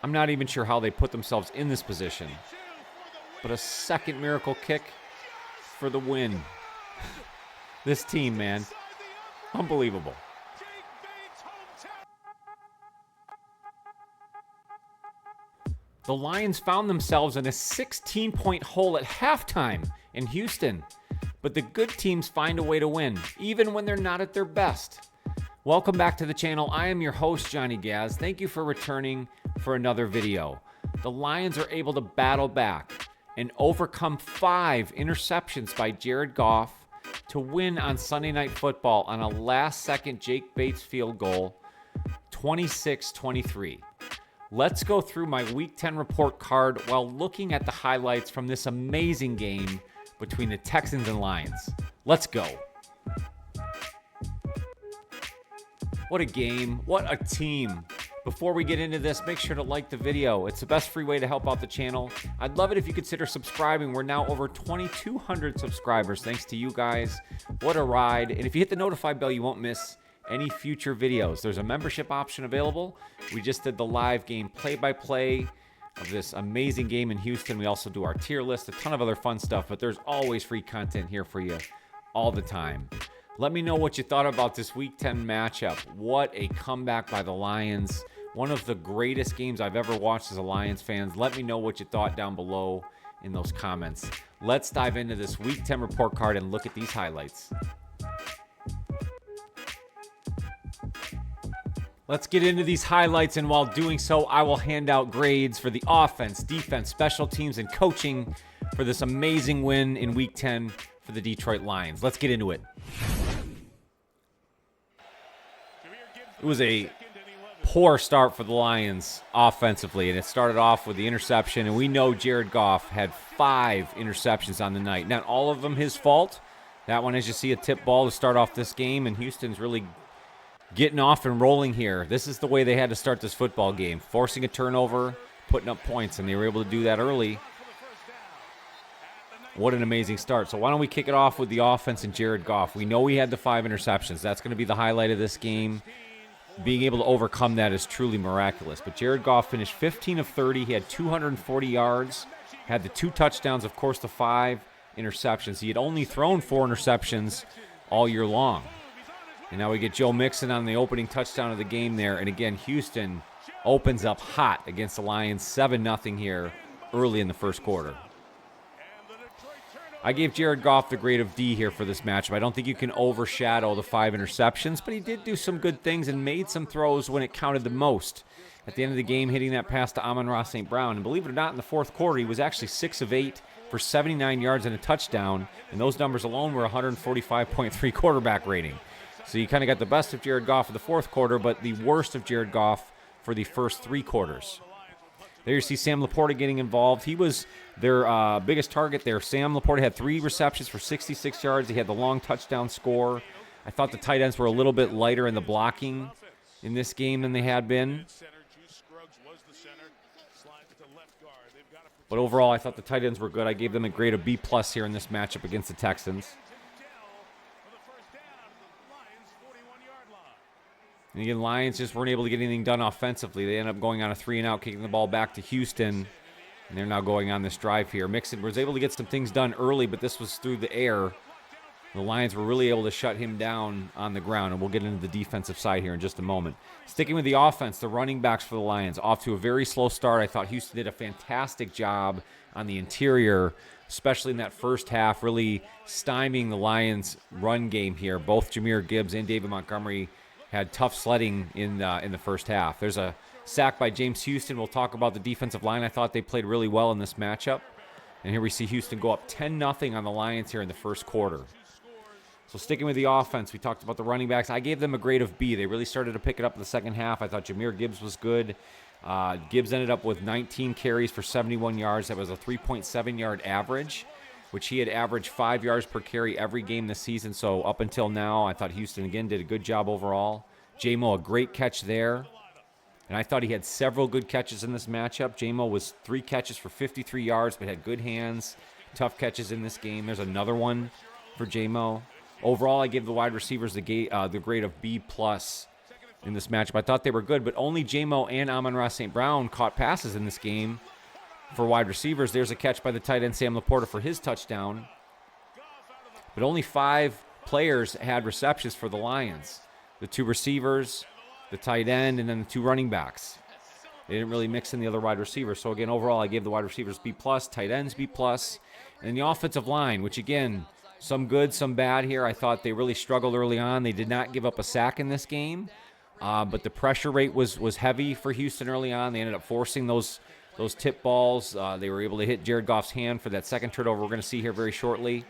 I'm not even sure how they put themselves in this position. But a second miracle kick for the win. This team, man, unbelievable. The Lions found themselves in a 16-point hole at halftime in Houston. But the good teams find a way to win, even when they're not at their best. Welcome back to the channel. I am your host, Johnny Gaz. Thank you for returning for another video. The Lions are able to battle back and overcome 5 interceptions by Jared Goff to win on Sunday Night Football on a last-second Jake Bates field goal, 26-23. Let's go through my Week 10 report card while looking at the highlights from this amazing game between the Texans and Lions. Let's go. What a game. What a team. Before we get into this, make sure to like the video. It's the best free way to help out the channel. I'd love it if you consider subscribing. We're now over 2,200 subscribers. Thanks to you guys. What a ride. And if you hit the notify bell, you won't miss any future videos. There's a membership option available. We just did the live game play-by-play of this amazing game in Houston. We also do our tier list, a ton of other fun stuff, but there's always free content here for you all the time. Let me know what you thought about this Week 10 matchup. What a comeback by the Lions. One of the greatest games I've ever watched as a Lions fan. Let me know what you thought down below in those comments. Let's dive into this Week 10 report card and look at these highlights. Let's get into these highlights, and while doing so, I will hand out grades for the offense, defense, special teams, and coaching for this amazing win in Week 10 for the Detroit Lions. Let's get into it. It was a poor start for the Lions offensively, and it started off with the interception, and we know Jared Goff had 5 interceptions on the night. Not all of them his fault. That one, as you see, a tip ball to start off this game, and Houston's really getting off and rolling here. This is the way they had to start this football game, forcing a turnover, putting up points, and they were able to do that early. What an amazing start. So why don't we kick it off with the offense and Jared Goff. We know he had the 5 interceptions. That's going to be the highlight of this game. Being able to overcome that is truly miraculous. But Jared Goff finished 15 of 30. He had 240 yards, had the 2 touchdowns, of course, the 5 interceptions. He had only thrown 4 interceptions all year long. And now we get Joe Mixon on the opening touchdown of the game there. And again, Houston opens up hot against the Lions, 7-0 here early in the first quarter. I gave Jared Goff the grade of D here for this matchup. I don't think you can overshadow the 5 interceptions, but he did do some good things and made some throws when it counted the most. At the end of the game, hitting that pass to Amon-Ra St. Brown. And believe it or not, in the fourth quarter, he was actually 6 of 8 for 79 yards and a touchdown. And those numbers alone were 145.3 quarterback rating. So you kind of got the best of Jared Goff for the fourth quarter, but the worst of Jared Goff for the first 3 quarters. There you see Sam Laporta getting involved. He was their biggest target there. Sam Laporta had 3 receptions for 66 yards. He had the long touchdown score. I thought the tight ends were a little bit lighter in the blocking in this game than they had been. But overall, I thought the tight ends were good. I gave them a grade of B+ here in this matchup against the Texans. And again, Lions just weren't able to get anything done offensively. They ended up going on a 3-and-out, kicking the ball back to Houston. And they're now going on this drive here. Mixon was able to get some things done early, but this was through the air. The Lions were really able to shut him down on the ground, and we'll get into the defensive side here in just a moment. Sticking with the offense, the running backs for the Lions, off to a very slow start. I thought Houston did a fantastic job on the interior, especially in that first half, really stymieing the Lions' run game here. Both Jahmyr Gibbs and David Montgomery had tough sledding in the first half. There's a sack by James Houston. We'll talk about the defensive line. I thought they played really well in this matchup. And here we see Houston go up 10-0 on the Lions here in the first quarter. So sticking with the offense, we talked about the running backs. I gave them a grade of B. They really started to pick it up in the second half. I thought Jahmyr Gibbs was good. Gibbs ended up with 19 carries for 71 yards. That was a 3.7-yard average, which he had averaged 5 yards per carry every game this season. So up until now, I thought Houston, again, did a good job overall. J-Mo, a great catch there. And I thought he had several good catches in this matchup. J-Mo was 3 catches for 53 yards, but had good hands. Tough catches in this game. There's another one for J-Mo. Overall, I give the wide receivers the grade of B+. in this matchup. I thought they were good, but only J-Mo and Amon-Ra St. Brown caught passes in this game for wide receivers. There's a catch by the tight end Sam Laporta for his touchdown. But only 5 players had receptions for the Lions. The 2 receivers, the tight end, and then the 2 running backs. They didn't really mix in the other wide receivers. So, again, overall, I gave the wide receivers B+, tight ends B+, and the offensive line, which, again, some good, some bad here. I thought they really struggled early on. They did not give up a sack in this game, but the pressure rate was heavy for Houston early on. They ended up forcing those tip balls. They were able to hit Jared Goff's hand for that second turnover we're going to see here very shortly.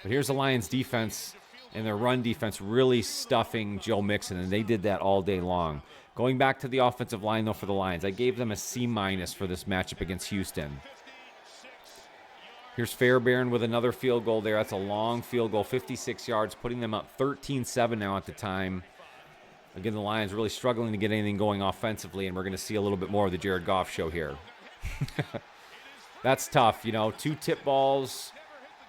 But here's the Lions' defense and their run defense really stuffing Joe Mixon, and they did that all day long. Going back to the offensive line, though, for the Lions, I gave them a C- for this matchup against Houston. Here's Fairbairn with another field goal there. That's a long field goal, 56 yards, putting them up 13-7 now at the time. Again, the Lions really struggling to get anything going offensively, and we're going to see a little bit more of the Jared Goff show here. That's tough, 2 tip balls.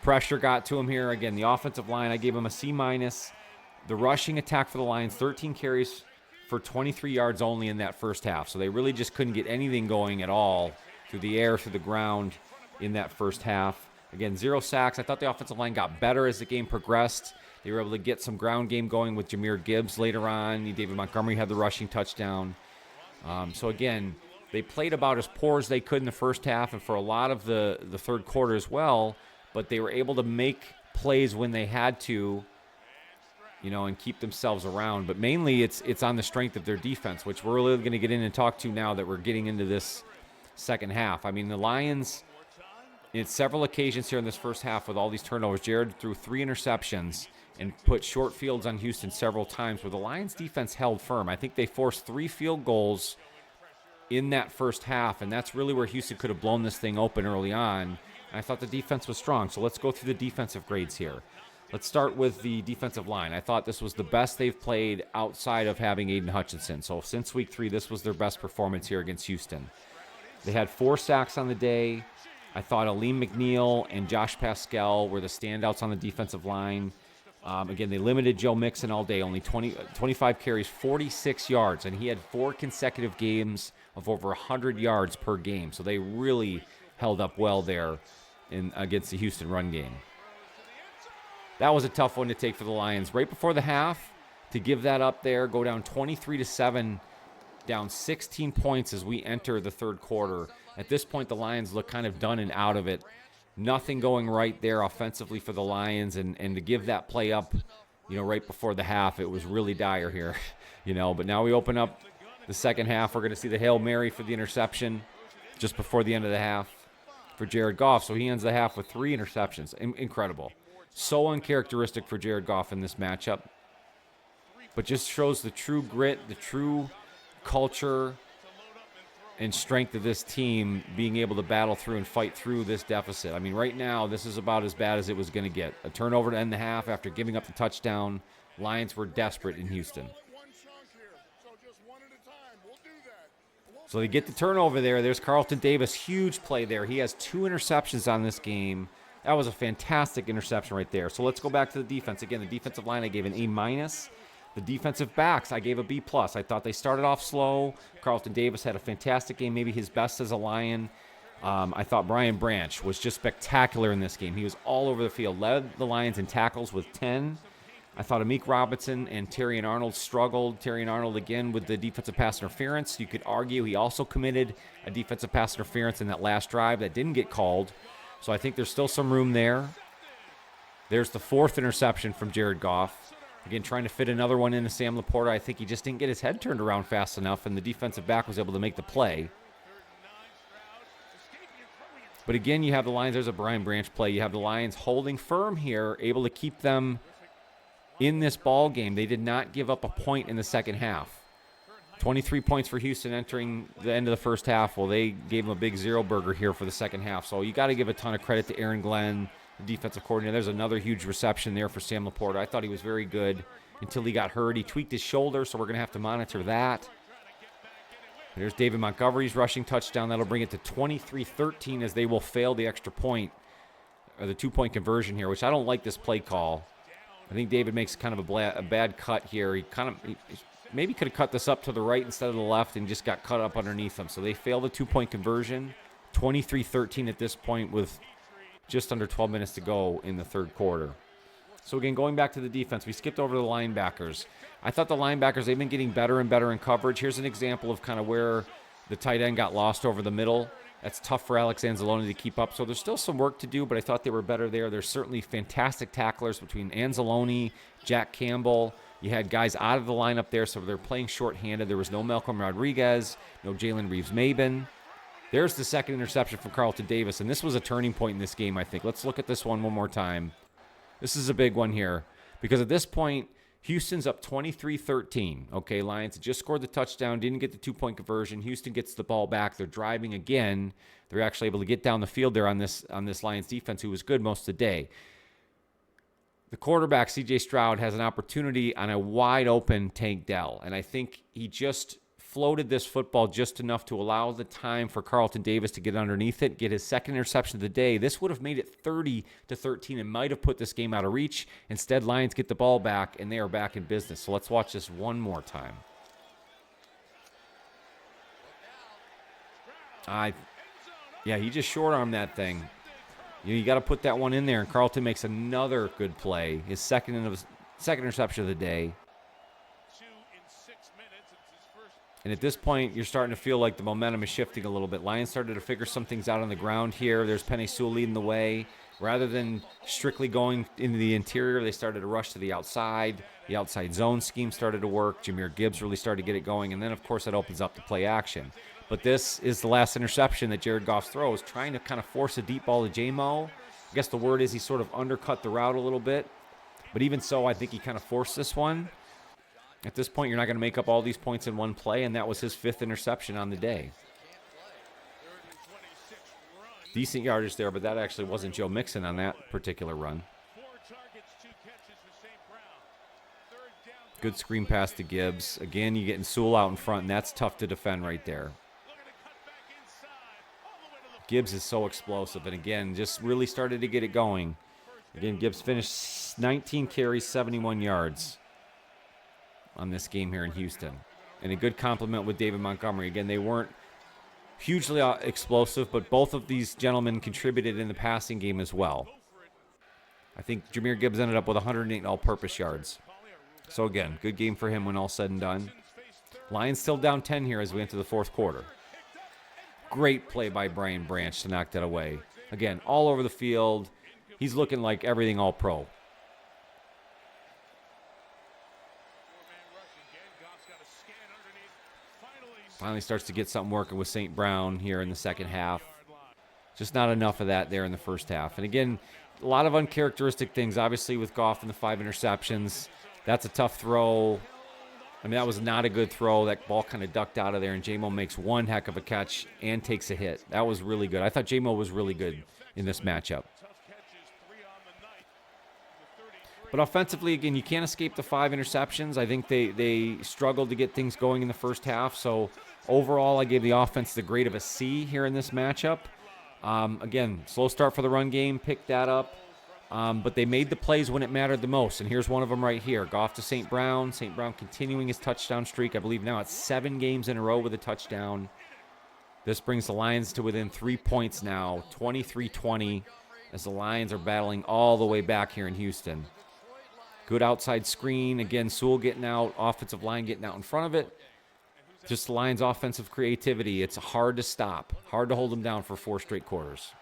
Pressure got to him here. Again, the offensive line, I gave him a C-. The rushing attack for the Lions, 13 carries for 23 yards only in that first half. So they really just couldn't get anything going at all through the air, through the ground in that first half. Again, 0 sacks. I thought the offensive line got better as the game progressed. They were able to get some ground game going with Jahmyr Gibbs later on. David Montgomery had the rushing touchdown. So again, they played about as poor as they could in the first half and for a lot of the third quarter as well. But they were able to make plays when they had to, and keep themselves around. But mainly it's on the strength of their defense, which we're really going to get in and talk to now that we're getting into this second half. I mean, the Lions, in several occasions here in this first half with all these turnovers, Jared threw 3 interceptions and put short fields on Houston several times where the Lions defense held firm. I think they forced 3 field goals in that first half, and that's really where Houston could have blown this thing open early on. I thought the defense was strong, so let's go through the defensive grades here. Let's start with the defensive line. I thought this was the best they've played outside of having Aiden Hutchinson. So since week 3, this was their best performance here against Houston. They had 4 sacks on the day. I thought Aleem McNeil and Josh Pascal were the standouts on the defensive line. Again, they limited Joe Mixon all day, only 25 carries, 46 yards, and he had 4 consecutive games of over 100 yards per game. So they really held up well there against the Houston run game. That was a tough one to take for the Lions. Right before the half, to give that up there, go down 23-7, down 16 points as we enter the third quarter. At this point, the Lions look kind of done and out of it. Nothing going right there offensively for the Lions, and to give that play up, right before the half, it was really dire here, But now we open up the second half. We're going to see the Hail Mary for the interception just before the end of the half for Jared Goff. So he ends the half with 3 interceptions. Incredible. So uncharacteristic for Jared Goff in this matchup. But just shows the true grit, the true culture and strength of this team being able to battle through and fight through this deficit. I mean, right now, this is about as bad as it was going to get. A turnover to end the half after giving up the touchdown. Lions were desperate in Houston. So they get the turnover there. There's Carlton Davis. Huge play there. He has 2 interceptions on this game. That was a fantastic interception right there. So let's go back to the defense. Again, the defensive line, I gave an A-. The defensive backs, I gave a B+. I thought they started off slow. Carlton Davis had a fantastic game, maybe his best as a Lion. I thought Brian Branch was just spectacular in this game. He was all over the field, led the Lions in tackles with 10. I thought Amik Robinson and Terrion Arnold struggled. Terrion Arnold, again, with the defensive pass interference. You could argue he also committed a defensive pass interference in that last drive that didn't get called. So I think there's still some room there. There's the 4th interception from Jared Goff. Again, trying to fit another one into Sam Laporta. I think he just didn't get his head turned around fast enough, and the defensive back was able to make the play. But again, you have the Lions. There's a Brian Branch play. You have the Lions holding firm here, able to keep them in this ball game. They did not give up a point in the second half. 23 points for Houston entering the end of the first half. Well, they gave them a big 0 burger here for the second half. So you got to give a ton of credit to Aaron Glenn, the defensive coordinator. There's another huge reception there for Sam Laporta. I thought he was very good until he got hurt. He tweaked his shoulder, so we're going to have to monitor that. There's David Montgomery's rushing touchdown. That'll bring it to 23-13 as they will fail the extra point, or the 2-point conversion here, which I don't like this play call. I think David makes kind of a bad cut here. He maybe could have cut this up to the right instead of the left and just got cut up underneath him. So they fail the 2-point conversion. 23-13 at this point with just under 12 minutes to go in the third quarter. So again, going back to the defense, we skipped over the linebackers. I thought the linebackers, they've been getting better and better in coverage. Here's an example of kind of where the tight end got lost over the middle. That's tough for Alex Anzalone to keep up. So there's still some work to do, but I thought they were better there. There's certainly fantastic tacklers between Anzalone, Jack Campbell. You had guys out of the lineup there, so they're playing shorthanded. There was no Malcolm Rodriguez, no Jalen Reeves-Maben. There's the second interception from Carlton Davis, and this was a turning point in this game, I think. Let's look at this one more time. This is a big one here because at this point, Houston's up 23-13. Okay, Lions just scored the touchdown, didn't get the 2-point conversion. Houston gets the ball back. They're driving again. They're actually able to get down the field there on this Lions defense, who was good most of the day. The quarterback, C.J. Stroud, has an opportunity on a wide-open Tank Dell, and I think he just floated this football just enough to allow the time for Carlton Davis to get underneath it, get his second interception of the day. This would have made it 30-13 and might have put this game out of reach. Instead, Lions get the ball back, and they are back in business. So let's watch this one more time. Yeah, he just short-armed that thing. You got to put that one in there, and Carlton makes another good play, his second interception of the day. And at this point, you're starting to feel like the momentum is shifting a little bit. Lions started to figure some things out on the ground here. There's Penei Sewell leading the way. Rather than strictly going into the interior, they started to rush to the outside. The outside zone scheme started to work. Jahmyr Gibbs really started to get it going. And then, of course, that opens up to play action. But this is the last interception that Jared Goff throws, trying to kind of force a deep ball to J-Mo. I guess the word is he sort of undercut the route a little bit. But even so, I think he kind of forced this one. At this point, you're not going to make up all these points in one play, and that was his 5th interception on the day. Decent yardage there, but that actually wasn't Joe Mixon on that particular run. Good screen pass to Gibbs. Again, you're getting Sewell out in front, and that's tough to defend right there. Gibbs is so explosive, and again, just really started to get it going. Again, Gibbs finished 19 carries, 71 yards on this game here in Houston. And a good compliment with David Montgomery. Again, they weren't hugely explosive, but both of these gentlemen contributed in the passing game as well. I think Jahmyr Gibbs ended up with 108 all-purpose yards. So again, good game for him when all said and done. Lions still down 10 here as we enter the fourth quarter. Great play by Brian Branch to knock that away. Again, all over the field. He's looking like everything all-pro. Finally starts to get something working with St. Brown here in the second half. Just not enough of that there in the first half. And again, a lot of uncharacteristic things, obviously, with Goff and the 5 interceptions. That's a tough throw. I mean, that was not a good throw. That ball kind of ducked out of there, and J-Mo makes one heck of a catch and takes a hit. That was really good. I thought J-Mo was really good in this matchup. But offensively, again, you can't escape the 5 interceptions. I think they struggled to get things going in the first half. So overall, I gave the offense the grade of a C here in this matchup. Again, slow start for the run game, picked that up. But they made the plays when it mattered the most. And here's one of them right here. Goff to St. Brown. St. Brown continuing his touchdown streak. I believe now it's 7 games in a row with a touchdown. This brings the Lions to within 3 points now, 23-20, as the Lions are battling all the way back here in Houston. Good outside screen. Again, Sewell getting out, offensive line getting out in front of it. Just the Lions' offensive creativity. It's hard to stop, hard to hold them down for 4 straight quarters.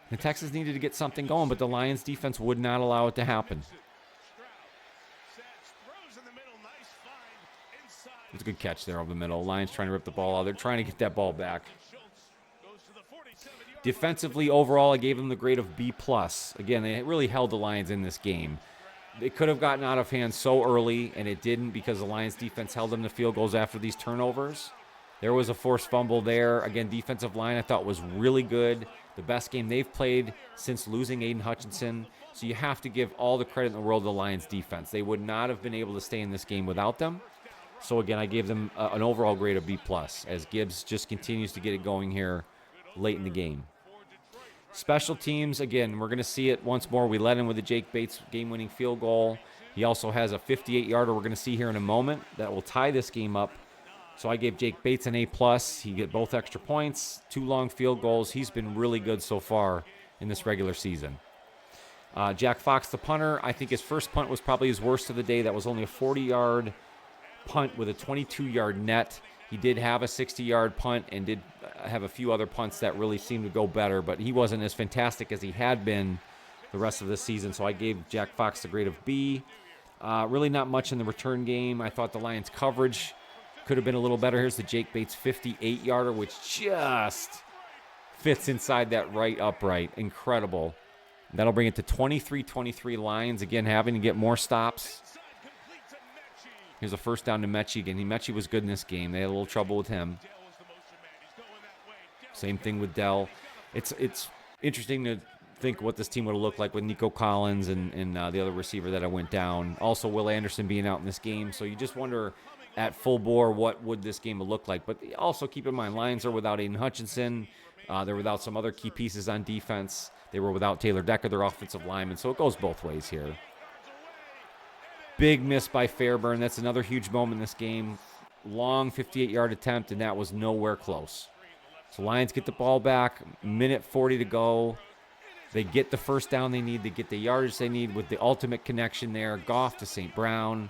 The Texans needed to get something going, but the Lions' defense would not allow it to happen. It's a good catch there over the middle. Lions trying to rip the ball out. They're trying to get that ball back. Defensively, overall, I gave them the grade of B+. Again, they really held the Lions in this game. They could have gotten out of hand so early, and it didn't because the Lions' defense held them to field goals after these turnovers. There was a forced fumble there. Again, defensive line I thought was really good. The best game they've played since losing Aiden Hutchinson. So you have to give all the credit in the world to the Lions' defense. They would not have been able to stay in this game without them. So again, I gave them an overall grade of B+, as Gibbs just continues to get it going here late in the game. Special teams, again, we're going to see it once more. We led in with the Jake Bates game-winning field goal. He also has a 58-yarder we're going to see here in a moment that will tie this game up. So I gave Jake Bates an A+. He get both extra points, 2 long field goals. He's been really good so far in this regular season. Jack Fox, the punter, I think his first punt was probably his worst of the day. That was only a 40-yard punt with a 22-yard net. He did have a 60-yard punt and did have a few other punts that really seemed to go better, but he wasn't as fantastic as he had been the rest of this season. So I gave Jack Fox the grade of B. Really not much in the return game. I thought the Lions' coverage could have been a little better. Here's the Jake Bates 58-yarder, which just fits inside that right upright. Incredible. That'll bring it to 23-23 Lions. Again, having to get more stops. Here's a first down to Mechie again. Mechie was good in this game. They had a little trouble with him. Same thing with Dell. It's interesting to think what this team would have looked like with Nico Collins and the other receiver that I went down. Also, Will Anderson being out in this game. So you just wonder at full bore what would this game have looked like. But also keep in mind, Lions are without Aiden Hutchinson. They're without some other key pieces on defense. They were without Taylor Decker, their offensive lineman. So it goes both ways here. Big miss by Fairburn. That's another huge moment in this game. Long 58-yard attempt, and that was nowhere close. So Lions get the ball back. Minute 40 to go. They get the first down they need. They get the yardage they need with the ultimate connection there. Goff to St. Brown.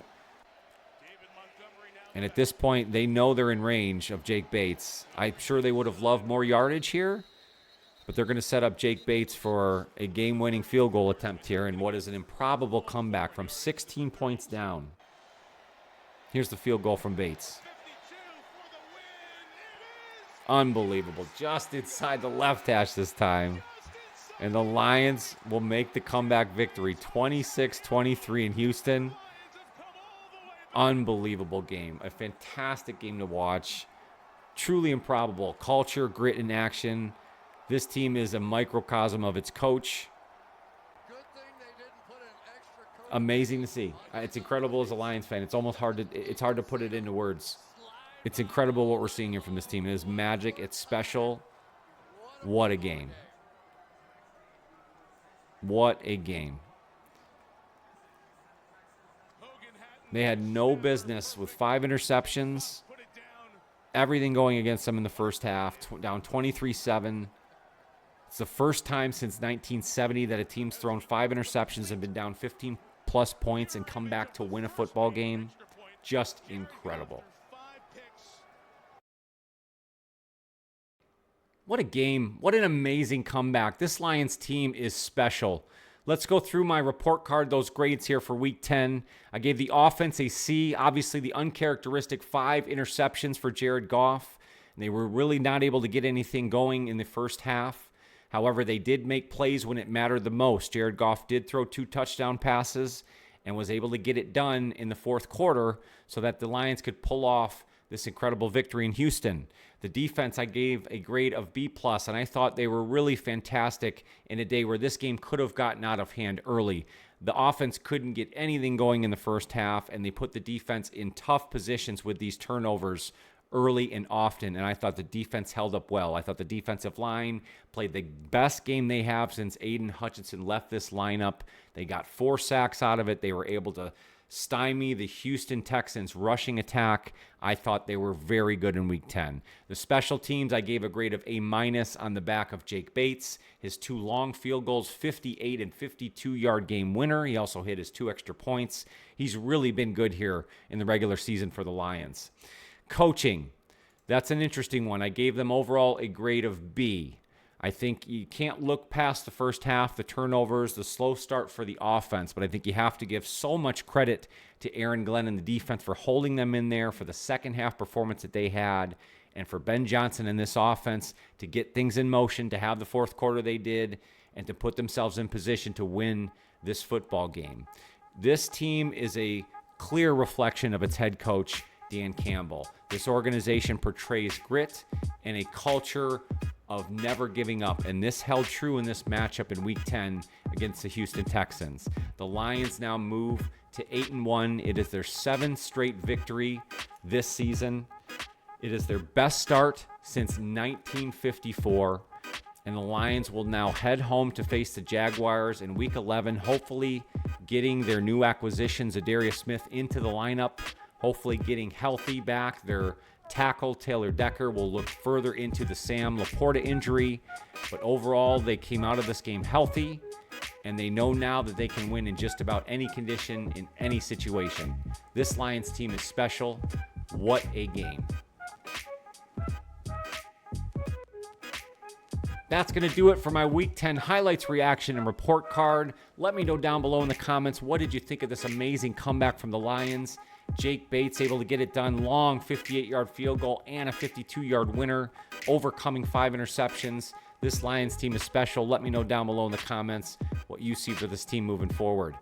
And at this point, they know they're in range of Jake Bates. I'm sure they would have loved more yardage here, but they're going to set up Jake Bates for a game-winning field goal attempt here in what is an improbable comeback from 16 points down. Here's the field goal from Bates. Unbelievable. Just inside the left hash this time. And the Lions will make the comeback victory. 26-23 in Houston. Unbelievable game. A fantastic game to watch. Truly improbable. Culture, grit, and action. This team is a microcosm of its coach. Amazing to see. It's incredible as a Lions fan. It's almost hard to put it into words. It's incredible what we're seeing here from this team. It is magic. It's special. What a game. What a game. They had no business with 5 interceptions. Everything going against them in the first half. Down 23-7. It's the first time since 1970 that a team's thrown 5 interceptions and been down 15-plus points and come back to win a football game. Just incredible. What a game. What an amazing comeback. This Lions team is special. Let's go through my report card, those grades here for Week 10. I gave the offense a C. Obviously, the uncharacteristic 5 interceptions for Jared Goff. They were really not able to get anything going in the first half. However, they did make plays when it mattered the most. Jared Goff did throw 2 touchdown passes and was able to get it done in the fourth quarter so that the Lions could pull off this incredible victory in Houston. The defense, I gave a grade of B+, and I thought they were really fantastic in a day where this game could have gotten out of hand early. The offense couldn't get anything going in the first half, and they put the defense in tough positions with these turnovers early and often, and I thought the defense held up well. I thought the defensive line played the best game they have since Aiden Hutchinson left this lineup. They got 4 sacks out of it. They were able to stymie the Houston Texans rushing attack. I thought they were very good in Week 10. The special teams, I gave a grade of A- on the back of Jake Bates. His 2 long field goals, 58 and 52-yard game winner. He also hit his 2 extra points. He's really been good here in the regular season for the Lions. Coaching, that's an interesting one. I gave them overall a grade of B. I think you can't look past the first half, the turnovers, the slow start for the offense, but I think you have to give so much credit to Aaron Glenn and the defense for holding them in there for the second half performance that they had, and for Ben Johnson and this offense to get things in motion, to have the fourth quarter they did, and to put themselves in position to win this football game. This team is a clear reflection of its head coach, Dan Campbell. This organization portrays grit and a culture of never giving up, and this held true in this matchup in Week 10 against the Houston Texans. The Lions now move to 8-1. It is their 7th straight victory this season. It is their best start since 1954, And the Lions will now head home to face the Jaguars in Week 11, hopefully getting their new acquisition, Zadarius Smith, into the lineup, hopefully getting healthy back. Their tackle, Taylor Decker, will look further into the Sam Laporta injury. But overall, they came out of this game healthy, and they know now that they can win in just about any condition, in any situation. This Lions team is special. What a game. That's going to do it for my Week 10 highlights, reaction, and report card. Let me know down below in the comments, what did you think of this amazing comeback from the Lions? Jake Bates able to get it done, long 58-yard field goal and a 52-yard winner, overcoming 5 interceptions. This Lions team is special. Let me know down below in the comments what you see for this team moving forward.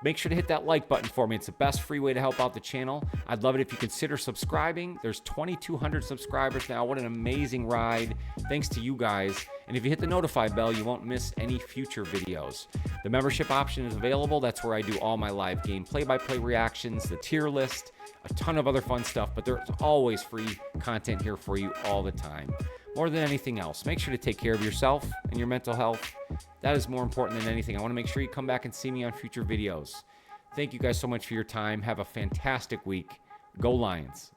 Make sure to hit that like button for me. It's the best free way to help out the channel. I'd love it if you consider subscribing. There's 2,200 subscribers now. What an amazing ride. Thanks to you guys. And if you hit the notify bell, you won't miss any future videos. The membership option is available. That's where I do all my live game play-by-play reactions, the tier list, a ton of other fun stuff, but there's always free content here for you all the time. More than anything else, make sure to take care of yourself and your mental health. That is more important than anything. I want to make sure you come back and see me on future videos. Thank you guys so much for your time. Have a fantastic week. Go Lions.